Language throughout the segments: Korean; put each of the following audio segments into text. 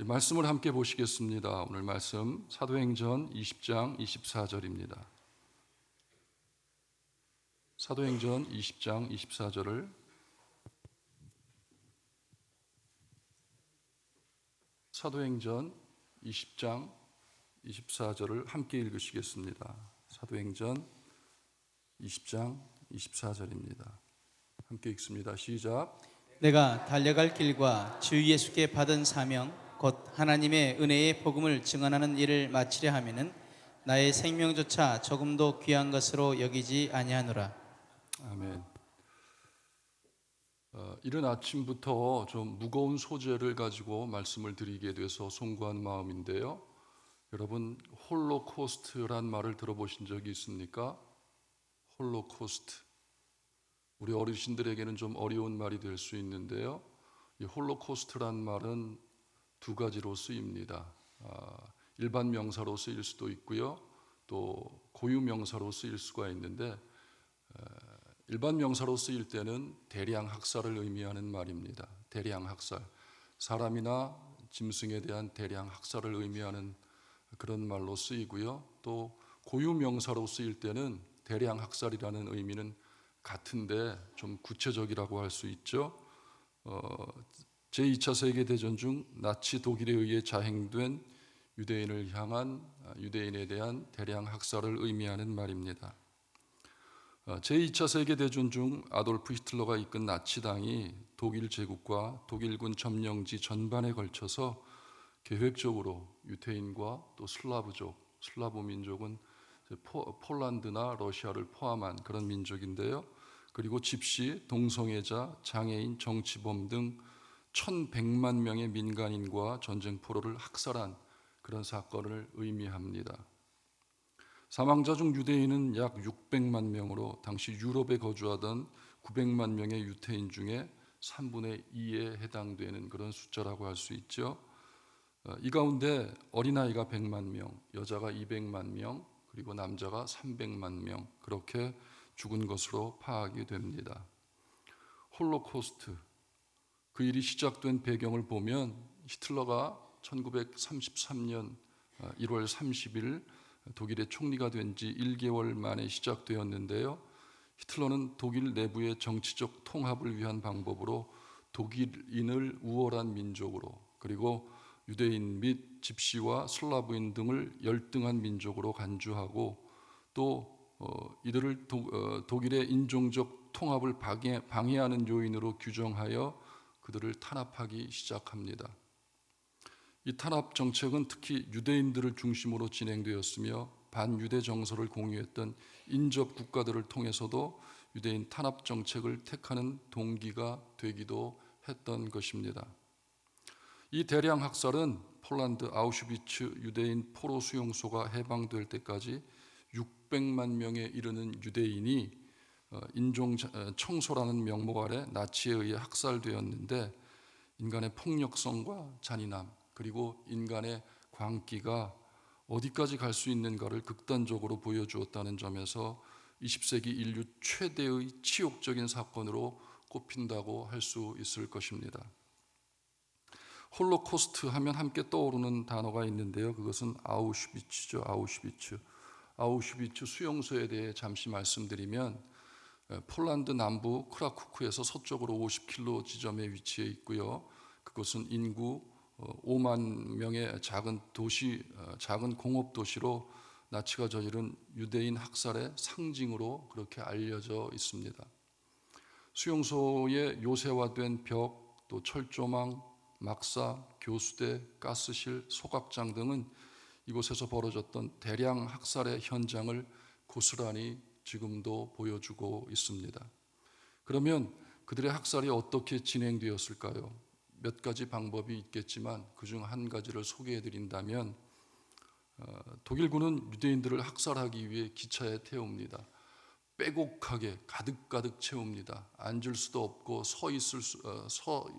말씀을 함께 보시겠습니다. 오늘 말씀 사도행전 20장 24절입니다. 사도행전 20장 24절을 사도행전 20장 24절을 함께 읽으시겠습니다. 사도행전 20장 24절입니다. 함께 읽습니다. 시작. 내가 달려갈 길과 주 예수께 받은 사명 곧 하나님의 은혜의 복음을 증언하는 일을 마치려 하면은 나의 생명조차 조금도 귀한 것으로 여기지 아니하노라. 아멘. 이른 아침부터 좀 무거운 소재를 가지고 말씀을 드리게 돼서 송구한 마음인데요. 여러분, 홀로코스트란 말을 들어보신 적이 있습니까? 홀로코스트. 우리 어르신들에게는 좀 어려운 말이 될 수 있는데요. 이 홀로코스트란 말은 두 가지로 쓰입니다. 일반 명사로 쓰일 수도 있고요. 또 고유 명사로 쓰일 수가 있는데 일반 명사로 쓰일 때는 대량 학살을 의미하는 말입니다. 대량 학살. 사람이나 짐승에 대한 대량 학살을 의미하는 그런 말로 쓰이고요. 또 고유 명사로 쓰일 때는 대량 학살이라는 의미는 같은데 좀 구체적이라고 할 수 있죠. 제2차 세계대전 중 나치 독일에 의해 자행된 유대인을 향한 유대인에 대한 대량 학살을 의미하는 말입니다. 제2차 세계대전 중 아돌프 히틀러가 이끈 나치당이 독일 제국과 독일군 점령지 전반에 걸쳐서 계획적으로 유태인과 또 슬라브 민족은 폴란드나 러시아를 포함한 그런 민족인데요. 그리고 집시, 동성애자, 장애인, 정치범 등 1,100만 명의 민간인과 전쟁포로를 학살한 그런 사건을 의미합니다. 사망자 중 유대인은 약 600만 명으로 당시 유럽에 거주하던 900만 명의 유태인 중에 3분의 2에 해당되는 그런 숫자라고 할 수 있죠. 이 가운데 어린아이가 100만 명, 여자가 200만 명, 그리고 남자가 300만 명 그렇게 죽은 것으로 파악이 됩니다. 홀로코스트, 그 일이 시작된 배경을 보면 히틀러가 1933년 1월 30일 독일의 총리가 된 지 1개월 만에 시작되었는데요. 히틀러는 독일 내부의 정치적 통합을 위한 방법으로 독일인을 우월한 민족으로 그리고 유대인 및 집시와 슬라브인 등을 열등한 민족으로 간주하고 또 이들을 독일의 인종적 통합을 방해하는 요인으로 규정하여 그들을 탄압하기 시작합니다. 이 탄압 정책은 특히 유대인들을 중심으로 진행되었으며 반유대 정서를 공유했던 인접 국가들을 통해서도 유대인 탄압 정책을 택하는 동기가 되기도 했던 것입니다. 이 대량 학살은 폴란드 아우슈비츠 유대인 포로 수용소가 해방될 때까지 600만 명에 이르는 유대인이 인종 청소라는 명목 아래 나치에 의해 학살되었는데 인간의 폭력성과 잔인함 그리고 인간의 광기가 어디까지 갈 수 있는가를 극단적으로 보여주었다는 점에서 20세기 인류 최대의 치욕적인 사건으로 꼽힌다고 할 수 있을 것입니다. 홀로코스트 하면 함께 떠오르는 단어가 있는데요. 그것은 아우슈비츠죠. 아우슈비츠 수용소에 대해 잠시 말씀드리면 폴란드 남부 크라쿠크에서 서쪽으로 50km 지점에 위치해 있고요. 그것은 인구 5만 명의 작은 도시, 작은 공업 도시로 나치가 저지른 유대인 학살의 상징으로 그렇게 알려져 있습니다. 수용소에 요새화된 벽, 또 철조망, 막사, 교수대, 가스실, 소각장 등은 이곳에서 벌어졌던 대량 학살의 현장을 고스란히 지금도 보여주고 있습니다. 그러면 그들의 학살이 어떻게 진행되었을까요? 몇 가지 방법이 있겠지만 그중 한 가지를 소개해 드린다면 독일군은 유대인들을 학살하기 위해 기차에 태웁니다. 빼곡하게 가득 채웁니다. 앉을 수도 없고 서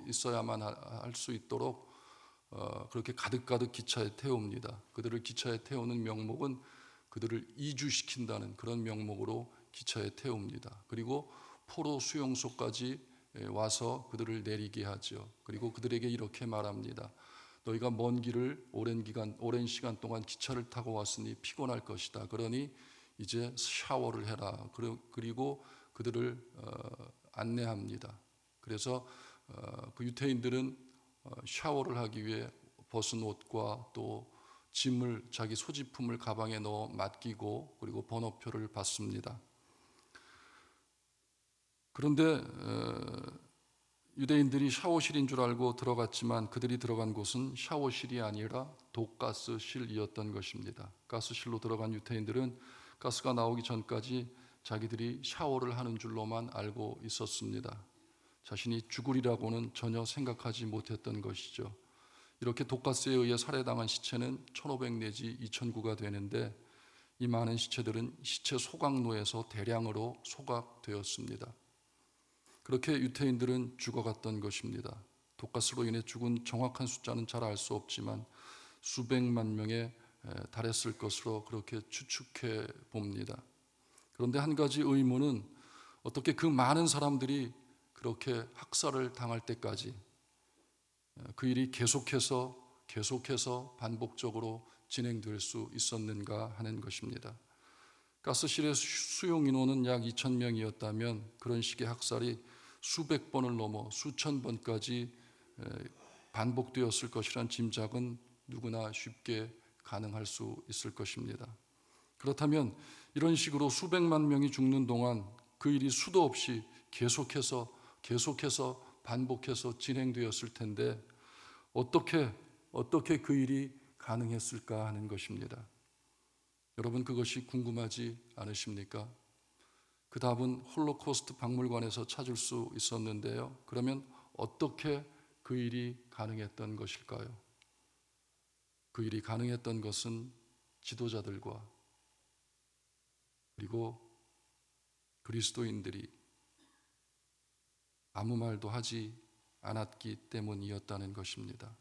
있어야만 할 수 있도록 그렇게 가득 기차에 태웁니다. 그들을 기차에 태우는 명목은 그들을 이주시킨다는 그런 명목으로 기차에 태웁니다. 그리고 포로 수용소까지 와서 그들을 내리게 하죠. 그리고 그들에게 이렇게 말합니다. 너희가 먼 길을 오랜 시간 동안 기차를 타고 왔으니 피곤할 것이다. 그러니 이제 샤워를 해라. 그리고 그들을 안내합니다. 그래서 그 유대인들은 샤워를 하기 위해 벗은 옷과 또 짐을 자기 소지품을 가방에 넣어 맡기고 그리고 번호표를 받습니다. 그런데 유대인들이 샤워실인 줄 알고 들어갔지만 그들이 들어간 곳은 샤워실이 아니라 독가스실이었던 것입니다. 가스실로 들어간 유대인들은 가스가 나오기 전까지 자기들이 샤워를 하는 줄로만 알고 있었습니다. 자신이 죽으리라고는 전혀 생각하지 못했던 것이죠. 이렇게 독가스에 의해 살해당한 시체는 1,500 내지 2,000구가 되는데 이 많은 시체들은 시체 소각로에서 대량으로 소각되었습니다. 그렇게 유대인들은 죽어갔던 것입니다. 독가스로 인해 죽은 정확한 숫자는 잘 알 수 없지만 수백만 명에 달했을 것으로 그렇게 추측해 봅니다. 그런데 한 가지 의문은 어떻게 그 많은 사람들이 그렇게 학살을 당할 때까지 그 일이 계속해서 반복적으로 진행될 수 있었는가 하는 것입니다. 가스실의 수용 인원은 약 2,000명이었다면 그런 식의 학살이 수백 번을 넘어 수천 번까지 반복되었을 것이란 짐작은 누구나 쉽게 가능할 수 있을 것입니다. 그렇다면 이런 식으로 수백만 명이 죽는 동안 그 일이 수도 없이 계속해서 반복해서 진행되었을 텐데 어떻게 그 일이 가능했을까 하는 것입니다. 여러분 그것이 궁금하지 않으십니까? 그 답은 홀로코스트 박물관에서 찾을 수 있었는데요. 그러면 어떻게 그 일이 가능했던 것일까요? 그 일이 가능했던 것은 지도자들과 그리고 그리스도인들이 아무 말도 하지 않았기 때문이었다는 것입니다.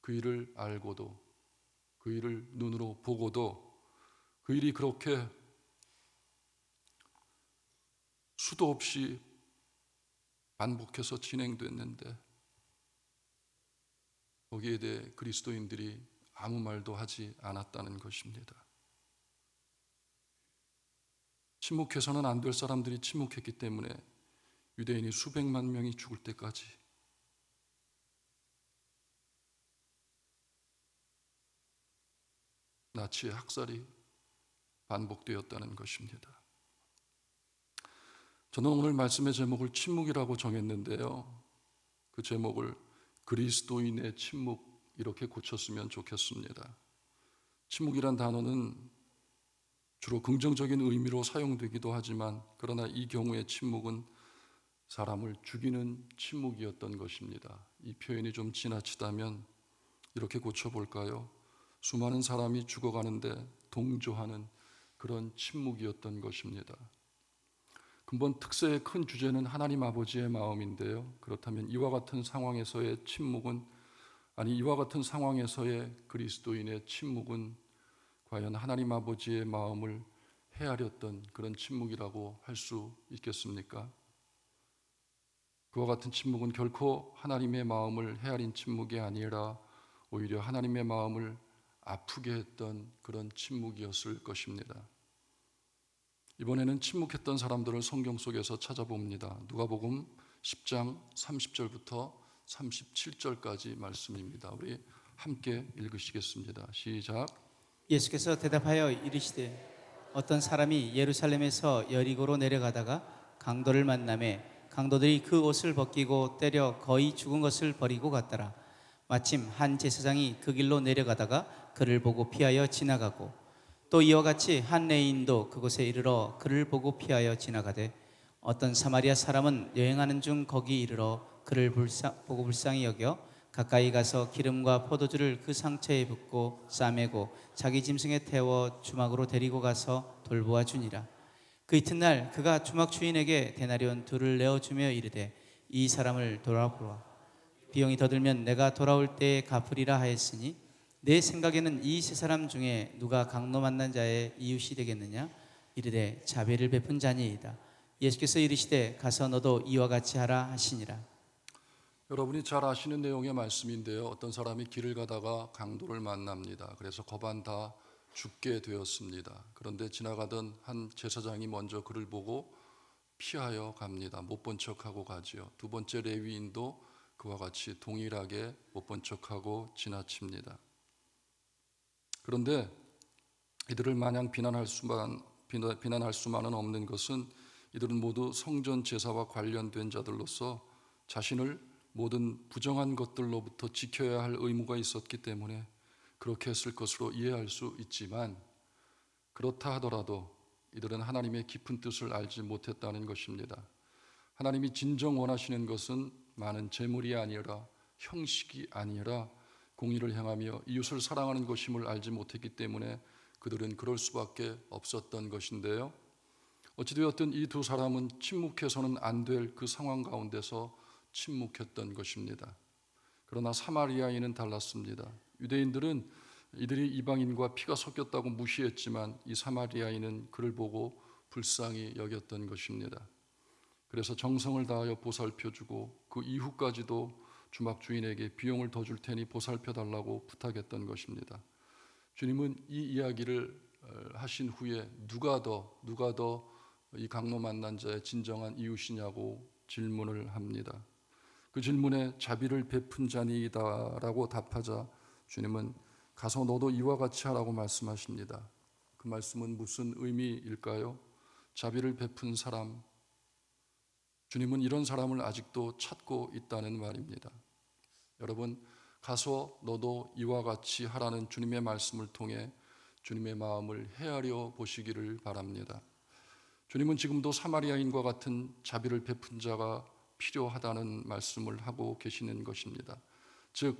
그 일을 알고도 그 일을 눈으로 보고도 그 일이 그렇게 수도 없이 반복해서 진행됐는데 거기에 대해 그리스도인들이 아무 말도 하지 않았다는 것입니다. 침묵해서는 안 될 사람들이 침묵했기 때문에 유대인이 수백만 명이 죽을 때까지 나치의 학살이 반복되었다는 것입니다. 저는 오늘 말씀의 제목을 침묵이라고 정했는데요. 그 제목을 그리스도인의 침묵 이렇게 고쳤으면 좋겠습니다. 침묵이란 단어는 주로 긍정적인 의미로 사용되기도 하지만 그러나 이 경우의 침묵은 사람을 죽이는 침묵이었던 것입니다. 이 표현이 좀 지나치다면 이렇게 고쳐볼까요? 수많은 사람이 죽어가는데 동조하는 그런 침묵이었던 것입니다. 근본 특세의 큰 주제는 하나님 아버지의 마음인데요. 그렇다면 이와 같은 상황에서의 그리스도인의 침묵은 과연 하나님 아버지의 마음을 헤아렸던 그런 침묵이라고 할 수 있겠습니까? 그와 같은 침묵은 결코 하나님의 마음을 헤아린 침묵이 아니라 오히려 하나님의 마음을 아프게 했던 그런 침묵이었을 것입니다. 이번에는 침묵했던 사람들을 성경 속에서 찾아봅니다. 누가복음 10장 30절부터 37절까지 말씀입니다. 우리 함께 읽으시겠습니다. 시작. 예수께서 대답하여 이르시되 어떤 사람이 예루살렘에서 여리고로 내려가다가 강도를 만나매 강도들이 그 옷을 벗기고 때려 거의 죽은 것을 버리고 갔더라. 마침 한 제사장이 그 길로 내려가다가 그를 보고 피하여 지나가고 또 이와 같이 한 레인도 그곳에 이르러 그를 보고 피하여 지나가되 어떤 사마리아 사람은 여행하는 중 거기 이르러 그를 보고 불쌍히 여겨 가까이 가서 기름과 포도주를 그 상처에 붓고 싸매고 자기 짐승에 태워 주막으로 데리고 가서 돌보아 주니라. 그 이튿날 그가 주막 주인에게 데나리온 2를 내어주며 이르되 이 사람을 돌아보라. 비용이 더 들면 내가 돌아올 때에 갚으리라 하였으니 내 생각에는 이 세 사람 중에 누가 강도 만난 자의 이웃이 되겠느냐? 이르되 자비를 베푼 자니이다. 예수께서 이르시되 가서 너도 이와 같이 하라 하시니라. 여러분이 잘 아시는 내용의 말씀인데요. 어떤 사람이 길을 가다가 강도를 만납니다. 그래서 거반 다 죽게 되었습니다. 그런데 지나가던 한 제사장이 먼저 그를 보고 피하여 갑니다. 못 본 척하고 가지요. 두 번째 레위인도 그와 같이 동일하게 못 본 척하고 지나칩니다. 그런데 이들을 마냥 비난할 수만은 없는 것은 이들은 모두 성전 제사와 관련된 자들로서 자신을 모든 부정한 것들로부터 지켜야 할 의무가 있었기 때문에 그렇게 했을 것으로 이해할 수 있지만, 그렇다 하더라도 이들은 하나님의 깊은 뜻을 알지 못했다는 것입니다. 하나님이 진정 원하시는 것은 많은 재물이 아니라 형식이 아니라 공의를 행하며 이웃을 사랑하는 것임을 알지 못했기 때문에 그들은 그럴 수밖에 없었던 것인데요. 어찌되었든 이 두 사람은 침묵해서는 안 될 그 상황 가운데서 침묵했던 것입니다. 그러나 사마리아인은 달랐습니다. 유대인들은 이들이 이방인과 피가 섞였다고 무시했지만 이 사마리아인은 그를 보고 불쌍히 여겼던 것입니다. 그래서 정성을 다하여 보살펴주고 그 이후까지도 주막 주인에게 비용을 더 줄 테니 보살펴달라고 부탁했던 것입니다. 주님은 이 이야기를 하신 후에 누가 더 이 강로 만난 자의 진정한 이웃이냐고 질문을 합니다. 그 질문에 자비를 베푼 자니이다라고 답하자 주님은 가서 너도 이와 같이 하라고 말씀하십니다. 그 말씀은 무슨 의미일까요? 자비를 베푼 사람, 주님은 이런 사람을 아직도 찾고 있다는 말입니다. 여러분, 가서 너도 이와 같이 하라는 주님의 말씀을 통해 주님의 마음을 헤아려 보시기를 바랍니다. 주님은 지금도 사마리아인과 같은 자비를 베푼 자가 필요하다는 말씀을 하고 계시는 것입니다. 즉,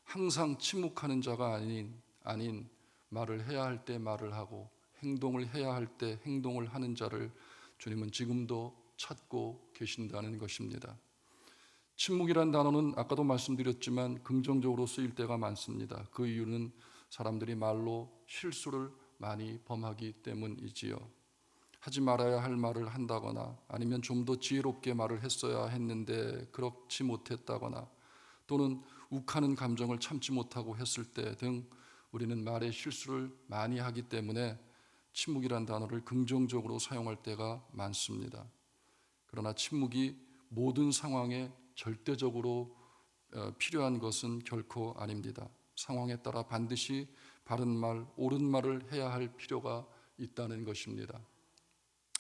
항상 침묵하는 자가 아닌 말을 해야 할 때 말을 하고 행동을 해야 할 때 행동을 하는 자를 주님은 지금도 찾고 계신다는 것입니다. 침묵이란 단어는 아까도 말씀드렸지만 긍정적으로 쓰일 때가 많습니다. 그 이유는 사람들이 말로 실수를 많이 범하기 때문이지요. 하지 말아야 할 말을 한다거나 아니면 좀 더 지혜롭게 말을 했어야 했는데 그렇지 못했다거나 또는 욱하는 감정을 참지 못하고 했을 때 등 우리는 말의 실수를 많이 하기 때문에 침묵이란 단어를 긍정적으로 사용할 때가 많습니다. 그러나 침묵이 모든 상황에 절대적으로 필요한 것은 결코 아닙니다. 상황에 따라 반드시 바른 말, 옳은 말을 해야 할 필요가 있다는 것입니다.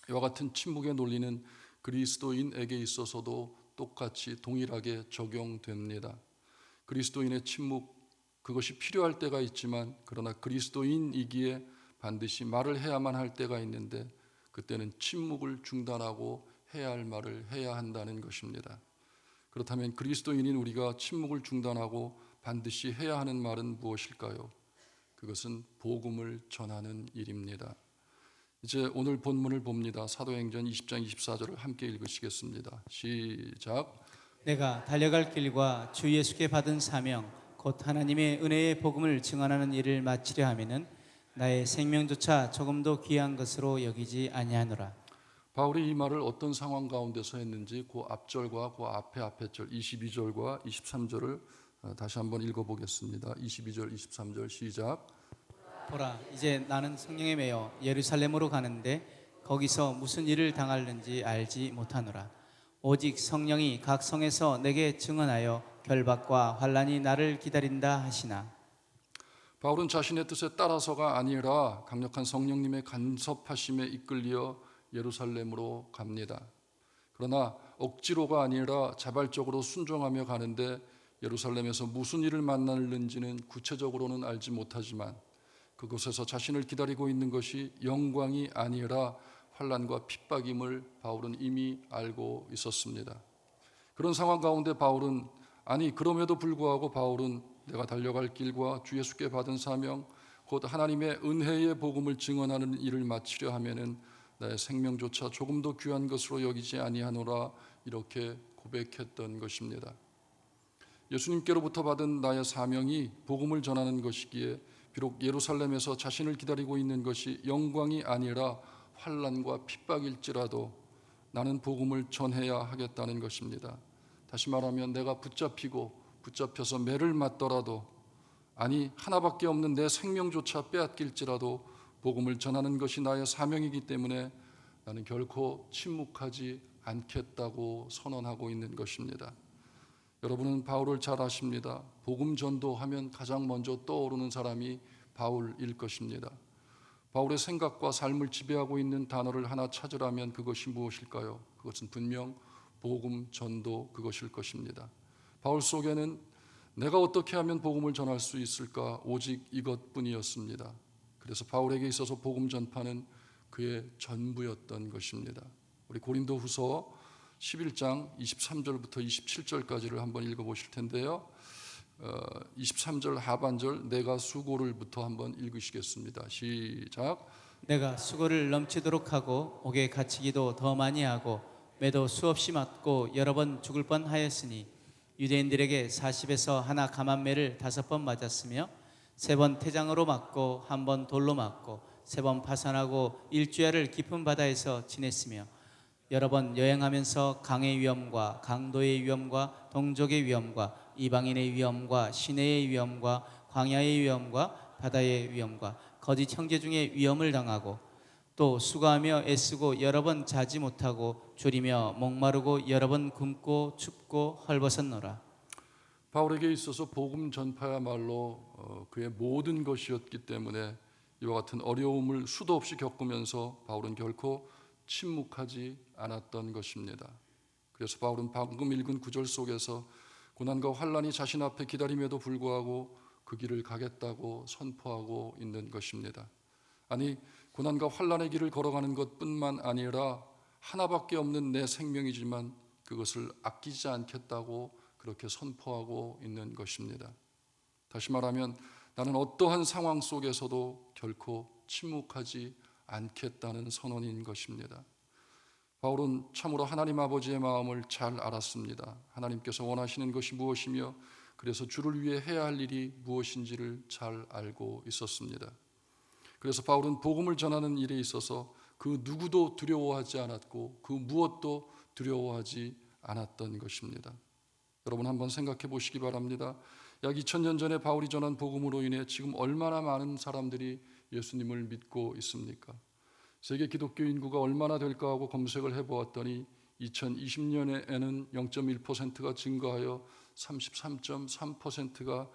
이와 같은 침묵의 논리는 그리스도인에게 있어서도 똑같이 동일하게 적용됩니다. 그리스도인의 침묵, 그것이 필요할 때가 있지만 그러나 그리스도인이기에 반드시 말을 해야만 할 때가 있는데 그때는 침묵을 중단하고 해야 할 말을 해야 한다는 것입니다. 그렇다면 그리스도인인 우리가 침묵을 중단하고 반드시 해야 하는 말은 무엇일까요? 그것은 복음을 전하는 일입니다. 이제 오늘 본문을 봅니다. 사도행전 20장 24절을 함께 읽으시겠습니다. 시작. 내가 달려갈 길과 주 예수께 받은 사명 곧 하나님의 은혜의 복음을 증언하는 일을 마치려 하면은 나의 생명조차 조금도 귀한 것으로 여기지 아니하노라. 바울이 이 말을 어떤 상황 가운데서 했는지 그 앞절과 그 앞에 절 22절과 23절을 다시 한번 읽어보겠습니다. 22절 23절 시작. 보라, 이제 나는 성령에 매여 예루살렘으로 가는데 거기서 무슨 일을 당할는지 알지 못하노라. 오직 성령이 각 성에서 내게 증언하여 결박과 환난이 나를 기다린다 하시나. 바울은 자신의 뜻에 따라서가 아니라 강력한 성령님의 간섭하심에 이끌려 예루살렘으로 갑니다. 그러나 억지로가 아니라 자발적으로 순종하며 가는데 예루살렘에서 무슨 일을 만나는지는 구체적으로는 알지 못하지만 그곳에서 자신을 기다리고 있는 것이 영광이 아니라 환난과 핍박임을 바울은 이미 알고 있었습니다. 그런 상황 가운데 그럼에도 불구하고 바울은 내가 달려갈 길과 주 예수께 받은 사명 곧 하나님의 은혜의 복음을 증언하는 일을 마치려 하면은 나의 생명조차 조금도 귀한 것으로 여기지 아니하노라 이렇게 고백했던 것입니다. 예수님께로부터 받은 나의 사명이 복음을 전하는 것이기에 비록 예루살렘에서 자신을 기다리고 있는 것이 영광이 아니라 환난과 핍박일지라도 나는 복음을 전해야 하겠다는 것입니다. 다시 말하면 내가 붙잡혀서 매를 맞더라도, 아니 하나밖에 없는 내 생명조차 빼앗길지라도 복음을 전하는 것이 나의 사명이기 때문에 나는 결코 침묵하지 않겠다고 선언하고 있는 것입니다. 여러분은 바울을 잘 아십니다. 복음 전도하면 가장 먼저 떠오르는 사람이 바울일 것입니다. 바울의 생각과 삶을 지배하고 있는 단어를 하나 찾으라면 그것이 무엇일까요? 그것은 분명 복음 전도 그것일 것입니다. 바울 속에는 내가 어떻게 하면 복음을 전할 수 있을까? 오직 이것뿐이었습니다. 그래서 바울에게 있어서 복음 전파는 그의 전부였던 것입니다. 우리 고린도후서 11장 23절부터 27절까지를 한번 읽어보실 텐데요. 23절 하반절 내가 수고를부터 한번 읽으시겠습니다. 시작. 내가 수고를 넘치도록 하고 옥에 갇히기도 더 많이 하고 매도 수없이 맞고 여러 번 죽을 뻔하였으니 유대인들에게 40에서 하나 감한매를 5번 맞았으며 3번 태장으로 맞고 1번 돌로 맞고 3번 파산하고 일주야를 깊은 바다에서 지냈으며 여러 번 여행하면서 강의 위험과 강도의 위험과 동족의 위험과 이방인의 위험과 시내의 위험과 광야의 위험과 바다의 위험과 거짓 형제 중에 위험을 당하고 또 수고하며 애쓰고 여러 번 자지 못하고 졸이며 목마르고 여러 번 굶고 춥고 헐벗었노라. 바울에게 있어서 복음 전파야말로 그의 모든 것이었기 때문에 이와 같은 어려움을 수도 없이 겪으면서 바울은 결코 침묵하지 않았던 것입니다. 그래서 바울은 방금 읽은 구절 속에서 고난과 환난이 자신 앞에 기다림에도 불구하고 그 길을 가겠다고 선포하고 있는 것입니다. 아니, 고난과 환난의 길을 걸어가는 것뿐만 아니라 하나밖에 없는 내 생명이지만 그것을 아끼지 않겠다고 그렇게 선포하고 있는 것입니다. 다시 말하면 나는 어떠한 상황 속에서도 결코 침묵하지 않겠다는 선언인 것입니다. 바울은 참으로 하나님 아버지의 마음을 잘 알았습니다. 하나님께서 원하시는 것이 무엇이며 그래서 주를 위해 해야 할 일이 무엇인지를 잘 알고 있었습니다. 그래서 바울은 복음을 전하는 일에 있어서 그 누구도 두려워하지 않았고 그 무엇도 두려워하지 않았던 것입니다. 여러분 한번 생각해 보시기 바랍니다. 약 2000년 전에 바울이 전한 복음으로 인해 지금 얼마나 많은 사람들이 예수님을 믿고 있습니까? 세계 기독교 인구가 얼마나 될까 하고 검색을 해보았더니 2020년에는 0.1%가 증가하여 33.3%가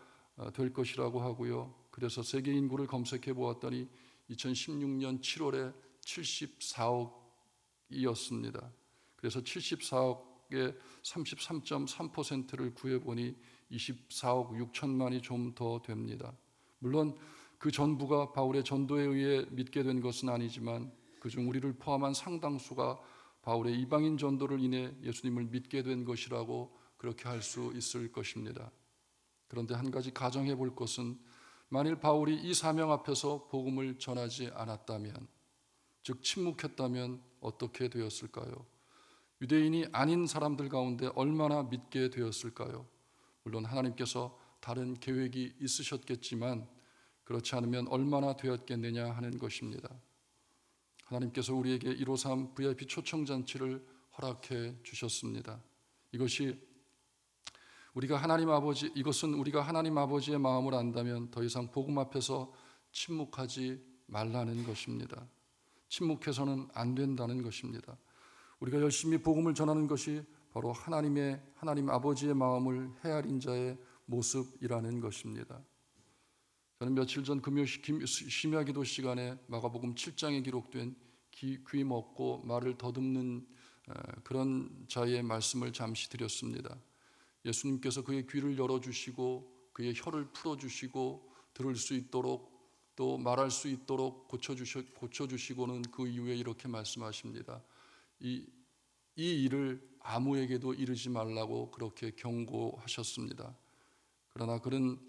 될 것이라고 하고요. 그래서 세계 인구를 검색해 보았더니 2016년 7월에 74억이었습니다. 그래서 74억의 33.3%를 구해보니 24억 6천만이 좀 더 됩니다. 물론 그 전부가 바울의 전도에 의해 믿게 된 것은 아니지만 그중 우리를 포함한 상당수가 바울의 이방인 전도를 인해 예수님을 믿게 된 것이라고 그렇게 할 수 있을 것입니다. 그런데 한 가지 가정해 볼 것은 만일 바울이 이 사명 앞에서 복음을 전하지 않았다면, 즉 침묵했다면 어떻게 되었을까요? 유대인이 아닌 사람들 가운데 얼마나 믿게 되었을까요? 물론 하나님께서 다른 계획이 있으셨겠지만 그렇지 않으면 얼마나 되었겠느냐 하는 것입니다. 하나님께서 우리에게 153 VIP 초청잔치를 허락해 주셨습니다. 이것은 우리가 하나님 아버지의 마음을 안다면 더 이상 복음 앞에서 침묵하지 말라는 것입니다. 침묵해서는 안 된다는 것입니다. 우리가 열심히 복음을 전하는 것이 바로 하나님 아버지의 마음을 헤아린 자의 모습이라는 것입니다. 저는 며칠 전 금요 심야기도 시간에 마가복음 7장에 기록된 귀 먹고 말을 더듬는 그런 자의 말씀을 잠시 드렸습니다. 예수님께서 그의 귀를 열어주시고 그의 혀를 풀어주시고 들을 수 있도록 또 말할 수 있도록 고쳐주시고는 그 이후에 이렇게 말씀하십니다. 이 일을 아무에게도 이르지 말라고 그렇게 경고하셨습니다. 그러나 그는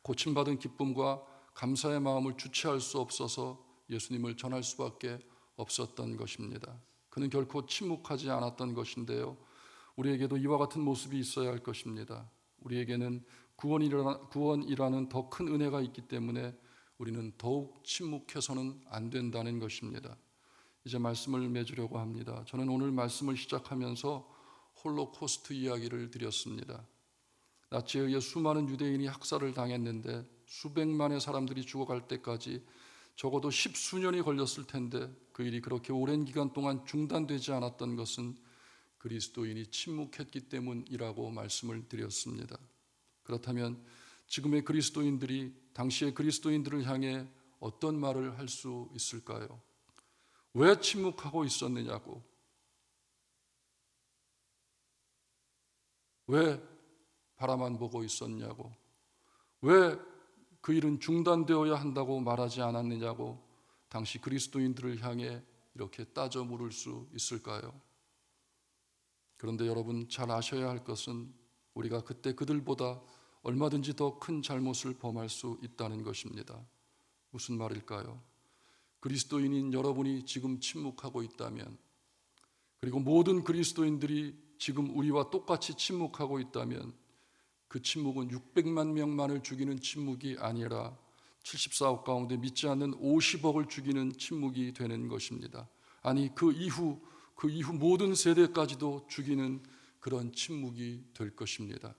고침받은 기쁨과 감사의 마음을 주체할 수 없어서 예수님을 전할 수밖에 없었던 것입니다. 그는 결코 침묵하지 않았던 것인데요. 우리에게도 이와 같은 모습이 있어야 할 것입니다. 우리에게는 구원이라는 더 큰 은혜가 있기 때문에 우리는 더욱 침묵해서는 안 된다는 것입니다. 이제 말씀을 맺으려고 합니다. 저는 오늘 말씀을 시작하면서 홀로코스트 이야기를 드렸습니다. 나치에 의해 수많은 유대인이 학살을 당했는데 수백만의 사람들이 죽어갈 때까지 적어도 10수년이 걸렸을 텐데 그 일이 그렇게 오랜 기간 동안 중단되지 않았던 것은 그리스도인이 침묵했기 때문이라고 말씀을 드렸습니다. 그렇다면 지금의 그리스도인들이 당시의 그리스도인들을 향해 어떤 말을 할 수 있을까요? 왜 침묵하고 있었느냐고, 왜 바라만 보고 있었냐고, 왜 그 일은 중단되어야 한다고 말하지 않았느냐고 당시 그리스도인들을 향해 이렇게 따져 물을 수 있을까요? 그런데 여러분 잘 아셔야 할 것은 우리가 그때 그들보다 얼마든지 더 큰 잘못을 범할 수 있다는 것입니다. 무슨 말일까요? 그리스도인인 여러분이 지금 침묵하고 있다면, 그리고 모든 그리스도인들이 지금 우리와 똑같이 침묵하고 있다면 그 침묵은 600만 명만을 죽이는 침묵이 아니라 74억 가운데 믿지 않는 50억을 죽이는 침묵이 되는 것입니다. 아니 그 이후 모든 세대까지도 죽이는 그런 침묵이 될 것입니다.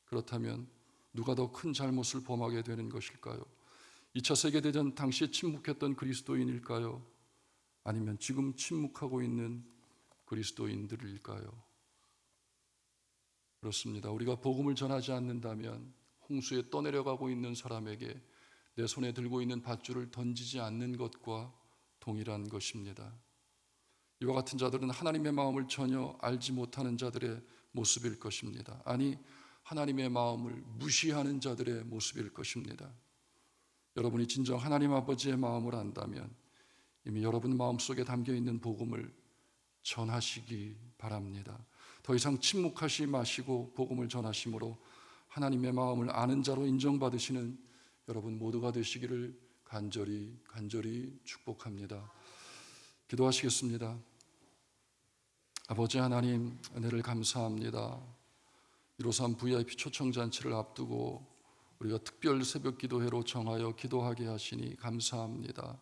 그렇다면 누가 더 큰 잘못을 범하게 되는 것일까요? 2차 세계대전 당시에 침묵했던 그리스도인일까요? 아니면 지금 침묵하고 있는 그리스도인들일까요? 그렇습니다. 우리가 복음을 전하지 않는다면 홍수에 떠내려가고 있는 사람에게 내 손에 들고 있는 밧줄을 던지지 않는 것과 동일한 것입니다. 이와 같은 자들은 하나님의 마음을 전혀 알지 못하는 자들의 모습일 것입니다. 아니, 하나님의 마음을 무시하는 자들의 모습일 것입니다. 여러분이 진정 하나님 아버지의 마음을 안다면 이미 여러분 마음속에 담겨있는 복음을 전하시기 바랍니다. 더 이상 침묵하지 마시고 복음을 전하심으로 하나님의 마음을 아는 자로 인정받으시는 여러분 모두가 되시기를 간절히 축복합니다. 기도하시겠습니다. 아버지 하나님, 은혜를 감사합니다. 153 VIP 초청잔치를 앞두고 우리가 특별 새벽 기도회로 정하여 기도하게 하시니 감사합니다.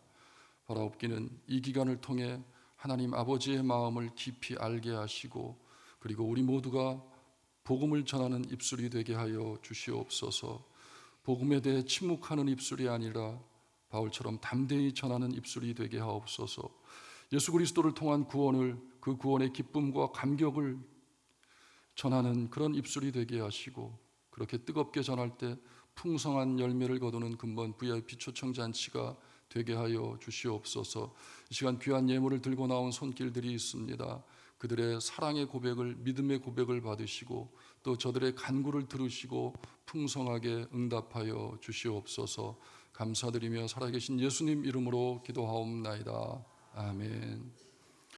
바라옵기는 이 기간을 통해 하나님 아버지의 마음을 깊이 알게 하시고, 그리고 우리 모두가 복음을 전하는 입술이 되게 하여 주시옵소서. 복음에 대해 침묵하는 입술이 아니라 바울처럼 담대히 전하는 입술이 되게 하옵소서. 예수 그리스도를 통한 구원을, 그 구원의 기쁨과 감격을 전하는 그런 입술이 되게 하시고, 그렇게 뜨겁게 전할 때 풍성한 열매를 거두는 근본 VIP 초청잔치가 되게 하여 주시옵소서. 이 시간 귀한 예물을 들고 나온 손길들이 있습니다. 그들의 사랑의 고백을, 믿음의 고백을 받으시고 또 저들의 간구를 들으시고 풍성하게 응답하여 주시옵소서. 감사드리며 살아계신 예수님 이름으로 기도하옵나이다. 아멘.